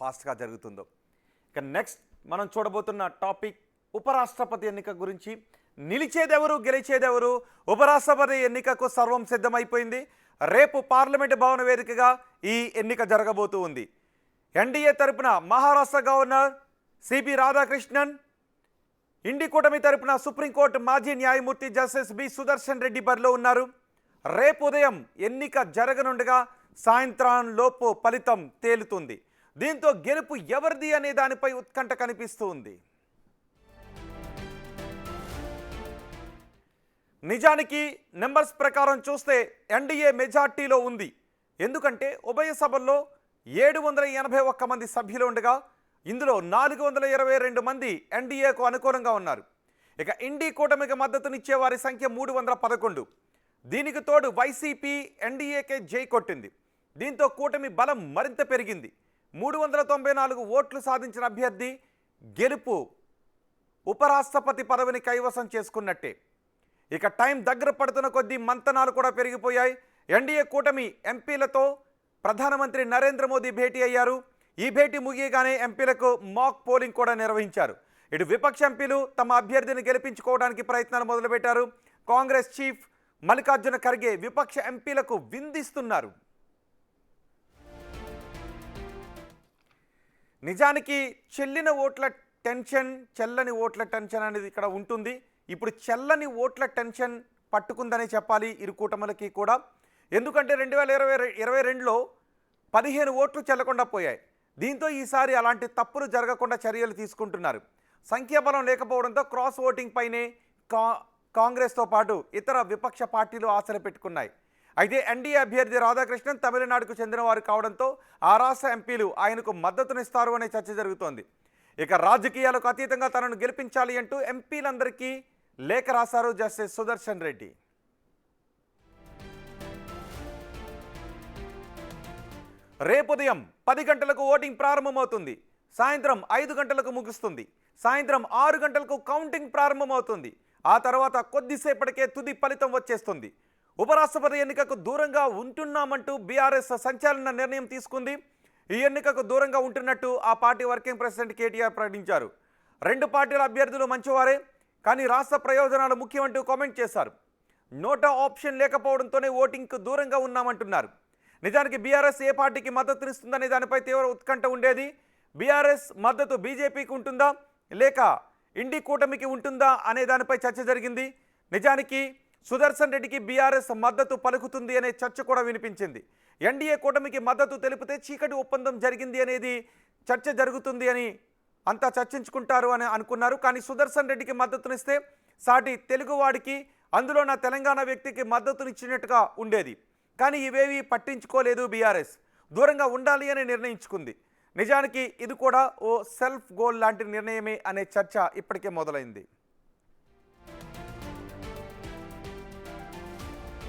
ఫాస్ట్గా జరుగుతుందో. ఇక నెక్స్ట్ మనం చూడబోతున్న టాపిక్ ఉపరాష్ట్రపతి ఎన్నిక గురించి. నిలిచేదెవరు, గెలిచేదెవరు? ఉపరాష్ట్రపతి ఎన్నికకు సర్వం సిద్ధమైపోయింది. రేపు పార్లమెంటు భవన వేదికగా ఈ ఎన్నిక జరగబోతూ ఉంది. ఎన్డీఏ తరపున మహారాష్ట్ర గవర్నర్ సిపి రాధాకృష్ణన్, ఇండి కూటమి తరపున సుప్రీంకోర్టు మాజీ న్యాయమూర్తి జస్టిస్ బి సుదర్శన్ రెడ్డి బరిలో ఉన్నారు. రేపు ఉదయం ఎన్నిక జరగనుండగా సాయంత్రం లోపు ఫలితం తేలుతుంది. దీంతో గెలుపు ఎవరిది అనే దానిపై ఉత్కంఠ కనిపిస్తూ ఉంది. నిజానికి నెంబర్స్ ప్రకారం చూస్తే ఎన్డీఏ మెజార్టీలో ఉంది. ఎందుకంటే ఉభయ సభల్లో 781 మంది సభ్యులు ఉండగా ఇందులో 422 మంది ఎన్డీఏకు అనుకూలంగా ఉన్నారు. ఇక ఇండి కూటమికి మద్దతునిచ్చే వారి సంఖ్య 311. దీనికి తోడు వైసీపీ ఎన్డీఏకే జై కొట్టింది. దీంతో కూటమి బలం మరింత పెరిగింది. 394 ఓట్లు సాధించిన అభ్యర్థి గెలుపు ఉపరాష్ట్రపతి పదవిని కైవసం చేసుకున్నట్టే. ఇక టైం దగ్గర పడుతున్న కొద్దీ మంతనాలు కూడా పెరిగిపోయాయి. ఎన్డీఏ కూటమి ఎంపీలతో ప్రధానమంత్రి నరేంద్ర మోదీ భేటీ అయ్యారు. ఈ భేటీ ముగియగానే ఎంపీలకు మాక్ పోలింగ్ కూడా నిర్వహించారు. ఇటు విపక్ష ఎంపీలు తమ అభ్యర్థిని గెలిపించుకోవడానికి ప్రయత్నాలు మొదలుపెట్టారు. కాంగ్రెస్ చీఫ్ మల్లికార్జున ఖర్గే విపక్ష ఎంపీలకు విందిస్తున్నారు. నిజానికి చెల్లని ఓట్ల టెన్షన్ అనేది ఇక్కడ ఉంటుంది. ఇప్పుడు చెల్లని ఓట్ల టెన్షన్ పట్టుకుందనే చెప్పాలి ఇరు కూటములకి కూడా. ఎందుకంటే 2022లో 15 ఓట్లు చెల్లకుండా పోయాయి. దీంతో ఈసారి అలాంటి తప్పులు జరగకుండా చర్యలు తీసుకుంటున్నారు. సంఖ్యాబలం లేకపోవడంతో క్రాస్ ఓటింగ్ పైనే కాంగ్రెస్తో పాటు ఇతర విపక్ష పార్టీలు ఆశలు పెట్టుకున్నాయి. అయితే ఎన్డీఏ అభ్యర్థి రాధాకృష్ణన్ తమిళనాడుకు చెందినవారు కావడంతో ఆ రాష్ట్ర ఎంపీలు ఆయనకు మద్దతునిస్తారు అనే చర్చ జరుగుతోంది. ఇక రాజకీయాలకు అతీతంగా తనను గెలిపించాలి అంటూ ఎంపీలందరికీ లేఖ రాశారు జస్టిస్ సుదర్శన్ రెడ్డి. రేపు ఉదయం 10 గంటలకు ఓటింగ్ ప్రారంభమవుతుంది. సాయంత్రం 5 గంటలకు ముగుస్తుంది. సాయంత్రం 6 గంటలకు కౌంటింగ్ ప్రారంభమవుతుంది. ఆ తర్వాత కొద్దిసేపటికే తుది ఫలితం వచ్చేస్తుంది. ఉపరాష్ట్రపతి ఎన్నికకు దూరంగా ఉంటున్నామంటూ బీఆర్ఎస్ సంచలన నిర్ణయం తీసుకుంది. ఈ ఎన్నికకు దూరంగా ఉంటున్నట్టు ఆ పార్టీ వర్కింగ్ ప్రెసిడెంట్ కేటీఆర్ ప్రకటించారు. 2 పార్టీల అభ్యర్థులు మంచివారే, కానీ రాష్ట్ర ప్రయోజనాలు ముఖ్యమంటూ కామెంట్ చేశారు. నోటా ఆప్షన్ లేకపోవడంతోనే ఓటింగ్కు దూరంగా ఉన్నామంటున్నారు. నిజానికి బీఆర్ఎస్ ఏ పార్టీకి మద్దతునిస్తుందనే దానిపై తీవ్ర ఉత్కంఠ ఉండేది. బీఆర్ఎస్ మద్దతు బీజేపీకి ఉంటుందా లేక ఇండి కూటమికి ఉంటుందా అనే దానిపై చర్చ జరిగింది. నిజానికి సుదర్శన్ రెడ్డికి బీఆర్ఎస్ మద్దతు పలుకుతుంది అనే చర్చ కూడా వినిపించింది. ఎన్డీఏ కూటమికి మద్దతు తెలిపితే చీకటి ఒప్పందం జరిగింది అనేది చర్చ జరుగుతుంది అని అంతా చర్చించుకుంటారు అని అనుకున్నారు. కానీ సుదర్శన్ రెడ్డికి మద్దతునిస్తే సాటి తెలుగువాడికి, అందులో నా తెలంగాణ వ్యక్తికి మద్దతునిచ్చినట్టుగా ఉండేది. కానీ ఇవేవి పట్టించుకోలేదు. బీఆర్ఎస్ దూరంగా ఉండాలి అని నిర్ణయించుకుంది. నిజానికి ఇది కూడా ఓ సెల్ఫ్ గోల్ లాంటి నిర్ణయమే అనే చర్చ ఇప్పటికే మొదలైంది.